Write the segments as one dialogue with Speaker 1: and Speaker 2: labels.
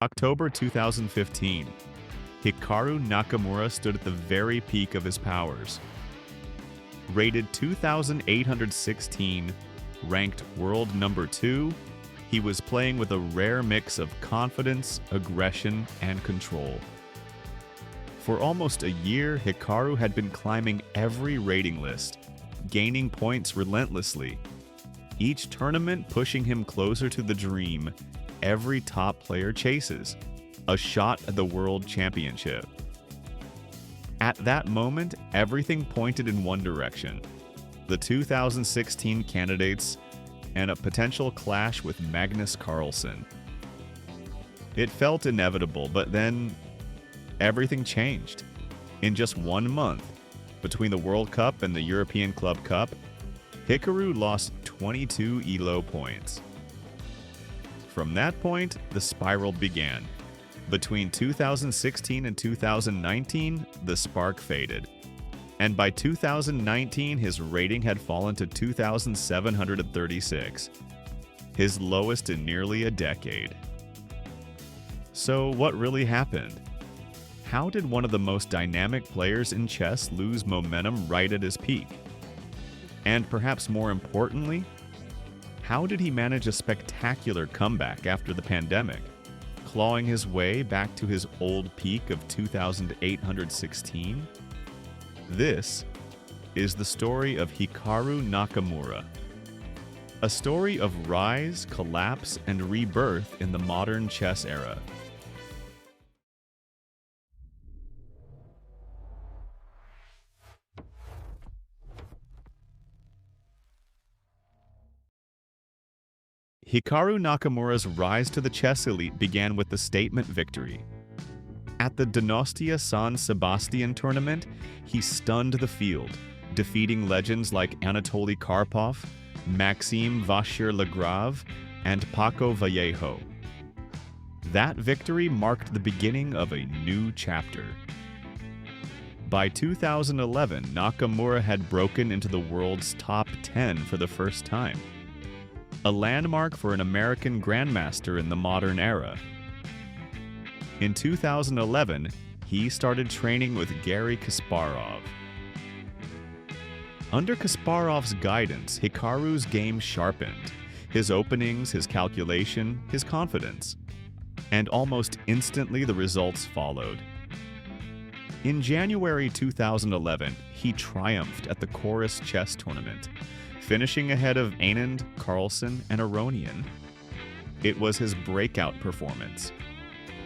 Speaker 1: October 2015, Hikaru Nakamura stood at the very peak of his powers. Rated 2,816, ranked world number 2, he was playing with a rare mix of confidence, aggression, and control. For almost a year, Hikaru had been climbing every rating list, gaining points relentlessly. Each tournament pushing him closer to the dream every top player chases, a shot at the World Championship. At that moment, everything pointed in one direction: the 2016 candidates and a potential clash with Magnus Carlsen. It felt inevitable, but then everything changed. In just 1 month, between the World Cup and the European Club Cup, Hikaru lost 22 ELO points. From that point, the spiral began. Between 2016 and 2019, the spark faded. And by 2019, his rating had fallen to 2,736, his lowest in nearly a decade. So what really happened? How did one of the most dynamic players in chess lose momentum right at his peak? And perhaps more importantly, how did he manage a spectacular comeback after the pandemic, clawing his way back to his old peak of 2,816? This is the story of Hikaru Nakamura. A story of rise, collapse, and rebirth in the modern chess era. Hikaru Nakamura's rise to the chess elite began with the statement victory. At the Donostia San Sebastian tournament, he stunned the field, defeating legends like Anatoly Karpov, Maxime Vachier-Lagrave, and Paco Vallejo. That victory marked the beginning of a new chapter. By 2011, Nakamura had broken into the world's top 10 for the first time, a landmark for an American grandmaster in the modern era. In 2011, he started training with Garry Kasparov. Under Kasparov's guidance, Hikaru's game sharpened, his openings, his calculation, his confidence. And almost instantly the results followed. In January 2011, he triumphed at the Chorus Chess Tournament, finishing ahead of Anand, Carlsen, and Aronian. It was his breakout performance.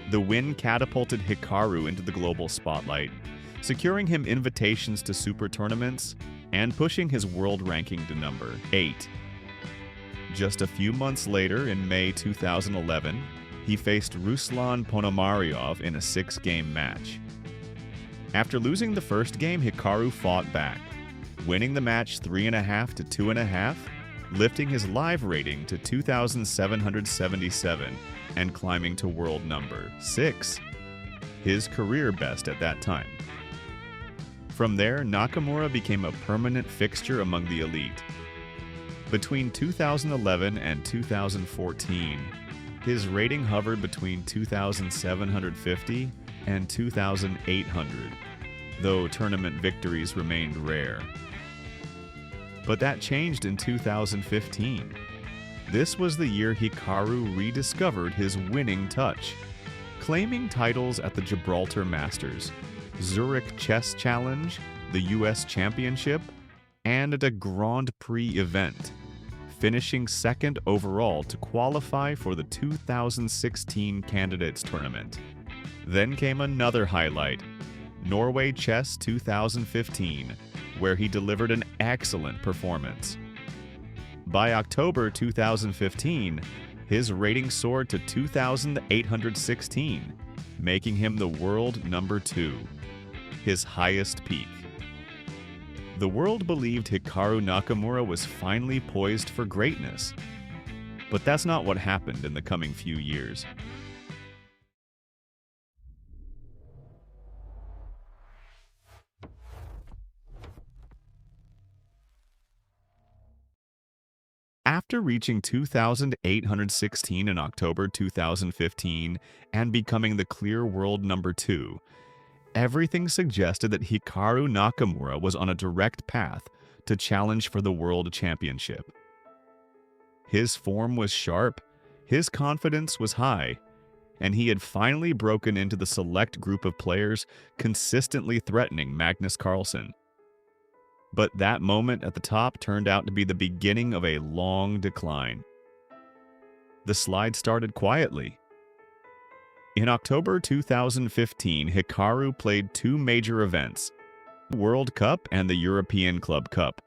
Speaker 1: The win catapulted Hikaru into the global spotlight, securing him invitations to super tournaments and pushing his world ranking to number 8. Just a few months later, in May 2011, he faced Ruslan Ponomariov in a 6-game match. After losing the first game, Hikaru fought back, winning the match 3.5 to 2.5, lifting his live rating to 2,777 and climbing to world number 6, his career best at that time. From there, Nakamura became a permanent fixture among the elite. Between 2011 and 2014, his rating hovered between 2,750 and 2,800, though tournament victories remained rare. But that changed in 2015. This was the year Hikaru rediscovered his winning touch, claiming titles at the Gibraltar Masters, Zurich Chess Challenge, the US Championship, and at a Grand Prix event, finishing second overall to qualify for the 2016 Candidates Tournament. Then came another highlight, Norway Chess 2015, where he delivered an excellent performance. By October 2015, his rating soared to 2,816, making him the world number 2, his highest peak. The world believed Hikaru Nakamura was finally poised for greatness. But that's not what happened in the coming few years. After reaching 2,816 in October 2015 and becoming the clear world number 2, everything suggested that Hikaru Nakamura was on a direct path to challenge for the World Championship. His form was sharp, his confidence was high, and he had finally broken into the select group of players consistently threatening Magnus Carlsen. But that moment at the top turned out to be the beginning of a long decline. The slide started quietly. In October 2015, Hikaru played 2 major events, the World Cup and the European Club Cup.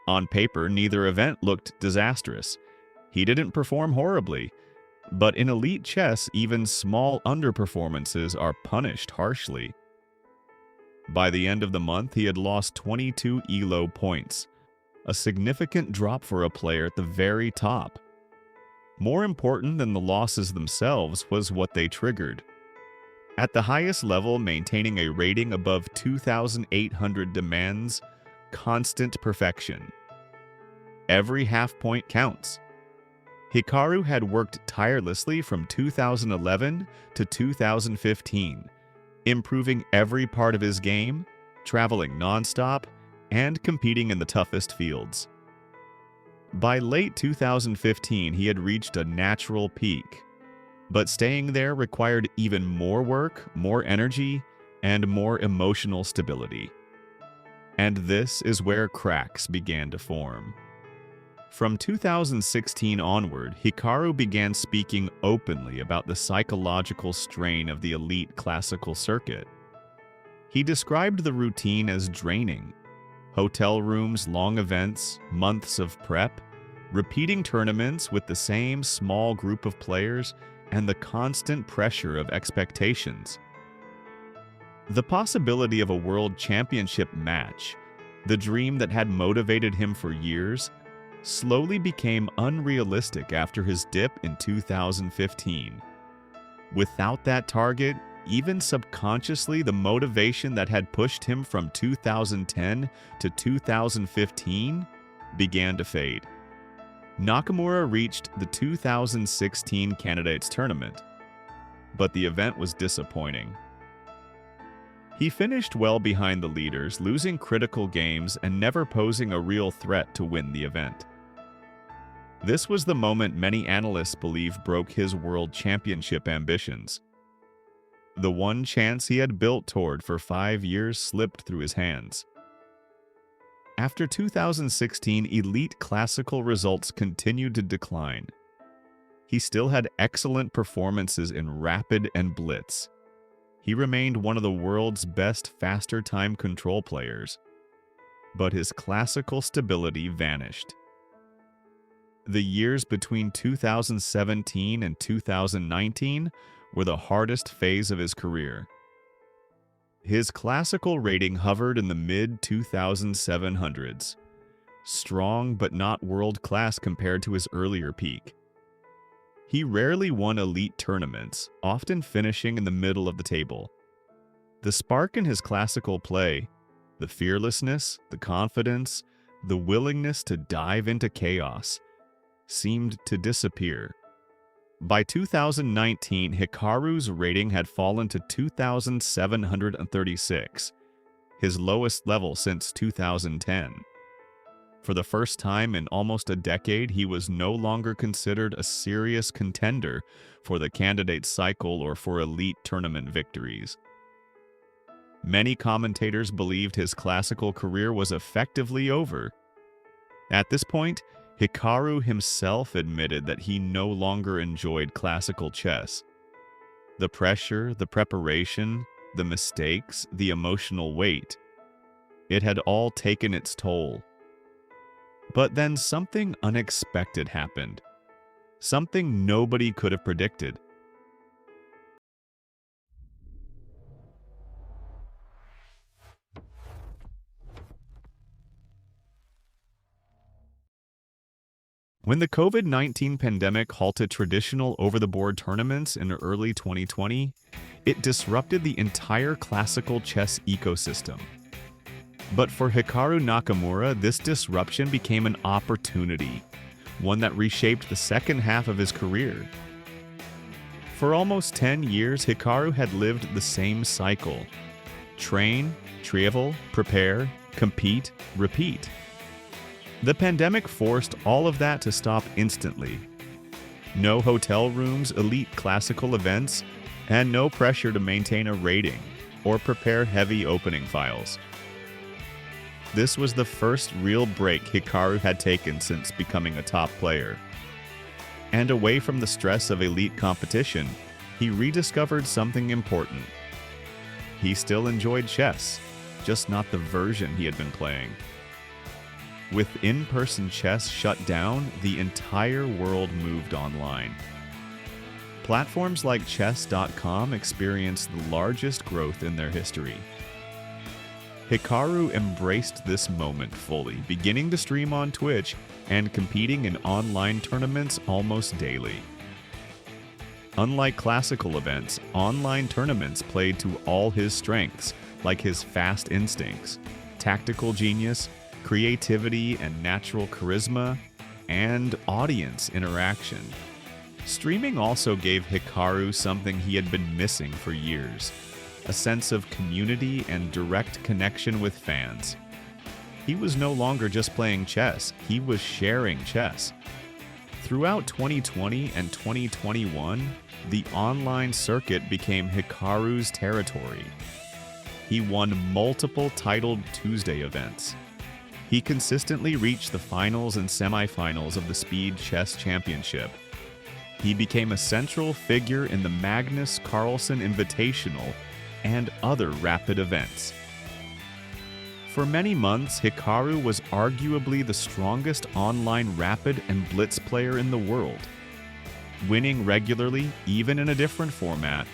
Speaker 1: On paper, neither event looked disastrous. He didn't perform horribly, but in elite chess, even small underperformances are punished harshly. By the end of the month, he had lost 22 ELO points, a significant drop for a player at the very top. More important than the losses themselves was what they triggered. At the highest level, maintaining a rating above 2,800 demands constant perfection. Every half point counts. Hikaru had worked tirelessly from 2011 to 2015, improving every part of his game, traveling nonstop, and competing in the toughest fields. By late 2015, he had reached a natural peak, but staying there required even more work, more energy, and more emotional stability. And this is where cracks began to form. From 2016 onward, Hikaru began speaking openly about the psychological strain of the elite classical circuit. He described the routine as draining. Hotel rooms, long events, months of prep, repeating tournaments with the same small group of players, and the constant pressure of expectations. The possibility of a world championship match, the dream that had motivated him for years, slowly became unrealistic after his dip in 2015. Without that target, even subconsciously, the motivation that had pushed him from 2010 to 2015 began to fade. Nakamura reached the 2016 Candidates Tournament, but the event was disappointing. He finished well behind the leaders, losing critical games and never posing a real threat to win the event. This was the moment many analysts believe broke his world championship ambitions. The one chance he had built toward for 5 years slipped through his hands. After 2016, elite classical results continued to decline. He still had excellent performances in Rapid and Blitz. He remained one of the world's best faster time control players, but his classical stability vanished. The years between 2017 and 2019 were the hardest phase of his career. His classical rating hovered in the mid-2700s, strong but not world-class compared to his earlier peak. He rarely won elite tournaments, often finishing in the middle of the table. The spark in his classical play, the fearlessness, the confidence, the willingness to dive into chaos, seemed to disappear. By 2019, Hikaru's rating had fallen to 2,736, his lowest level since 2010. For the first time in almost a decade, he was no longer considered a serious contender for the candidate cycle or for elite tournament victories. Many commentators believed his classical career was effectively over. At this point, Hikaru himself admitted that he no longer enjoyed classical chess. The pressure, the preparation, the mistakes, the emotional weight, it had all taken its toll. But then something unexpected happened. Something nobody could have predicted. When the COVID-19 pandemic halted traditional over-the-board tournaments in early 2020, it disrupted the entire classical chess ecosystem. But for Hikaru Nakamura, this disruption became an opportunity, one that reshaped the second half of his career. For almost 10 years, Hikaru had lived the same cycle: train, travel, prepare, compete, repeat. The pandemic forced all of that to stop instantly. No hotel rooms, elite classical events, and no pressure to maintain a rating or prepare heavy opening files. This was the first real break Hikaru had taken since becoming a top player. And away from the stress of elite competition, he rediscovered something important. He still enjoyed chess, just not the version he had been playing. With in-person chess shut down, the entire world moved online. Platforms like chess.com experienced the largest growth in their history. Hikaru embraced this moment fully, beginning to stream on Twitch and competing in online tournaments almost daily. Unlike classical events, online tournaments played to all his strengths, like his fast instincts, tactical genius, creativity and natural charisma, and audience interaction. Streaming also gave Hikaru something he had been missing for years: a sense of community and direct connection with fans. He was no longer just playing chess, he was sharing chess. Throughout 2020 and 2021, the online circuit became Hikaru's territory. He won multiple titled Tuesday events. He consistently reached the finals and semifinals of the Speed Chess Championship. He became a central figure in the Magnus Carlsen Invitational and other rapid events. For many months, Hikaru was arguably the strongest online rapid and blitz player in the world. Winning regularly, even in a different format,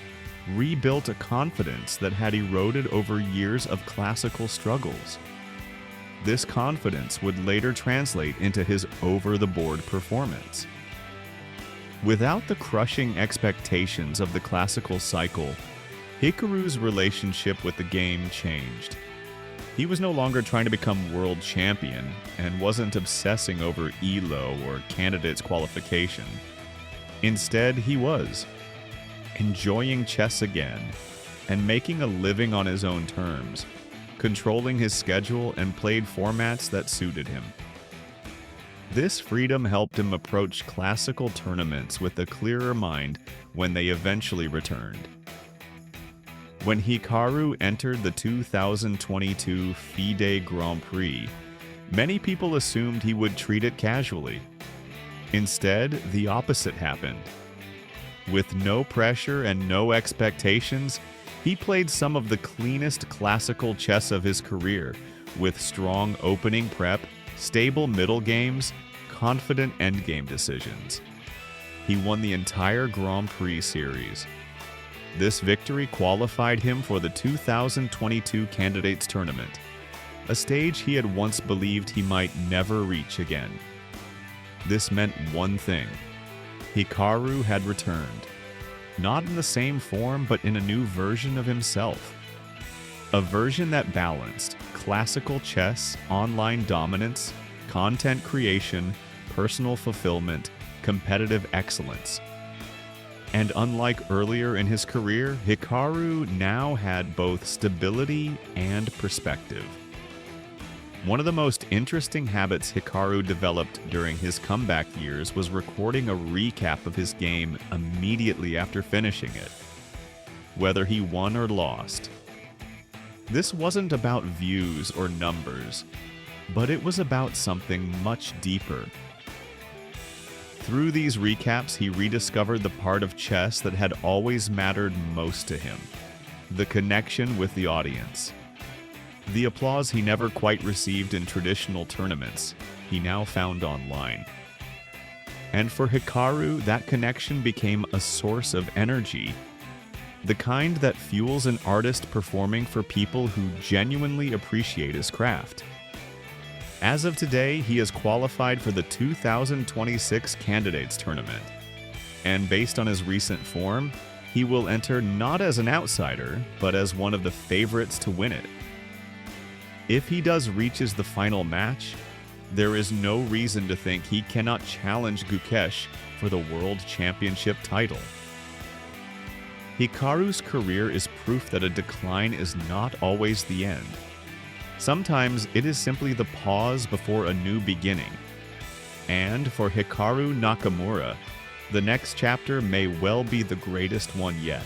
Speaker 1: rebuilt a confidence that had eroded over years of classical struggles. This confidence would later translate into his over-the-board performance. Without the crushing expectations of the classical cycle, Hikaru's relationship with the game changed. He was no longer trying to become world champion and wasn't obsessing over ELO or candidate's qualification. Instead, he was enjoying chess again and making a living on his own terms, controlling his schedule and played formats that suited him. This freedom helped him approach classical tournaments with a clearer mind when they eventually returned. When Hikaru entered the 2022 FIDE Grand Prix, many people assumed he would treat it casually. Instead, the opposite happened. With no pressure and no expectations, he played some of the cleanest classical chess of his career, with strong opening prep, stable middle games, confident endgame decisions. He won the entire Grand Prix series. This victory qualified him for the 2022 Candidates Tournament, a stage he had once believed he might never reach again. This meant one thing: Hikaru had returned. Not in the same form, but in a new version of himself. A version that balanced classical chess, online dominance, content creation, personal fulfillment, competitive excellence. And unlike earlier in his career, Hikaru now had both stability and perspective. One of the most interesting habits Hikaru developed during his comeback years was recording a recap of his game immediately after finishing it, whether he won or lost. This wasn't about views or numbers, but it was about something much deeper. Through these recaps, he rediscovered the part of chess that had always mattered most to him: the connection with the audience. The applause he never quite received in traditional tournaments, he now found online. And for Hikaru, that connection became a source of energy, the kind that fuels an artist performing for people who genuinely appreciate his craft. As of today, he is qualified for the 2026 Candidates Tournament, and based on his recent form, he will enter not as an outsider, but as one of the favorites to win it. If he reaches the final match, there is no reason to think he cannot challenge Gukesh for the World Championship title. Hikaru's career is proof that a decline is not always the end. Sometimes it is simply the pause before a new beginning. And for Hikaru Nakamura, the next chapter may well be the greatest one yet.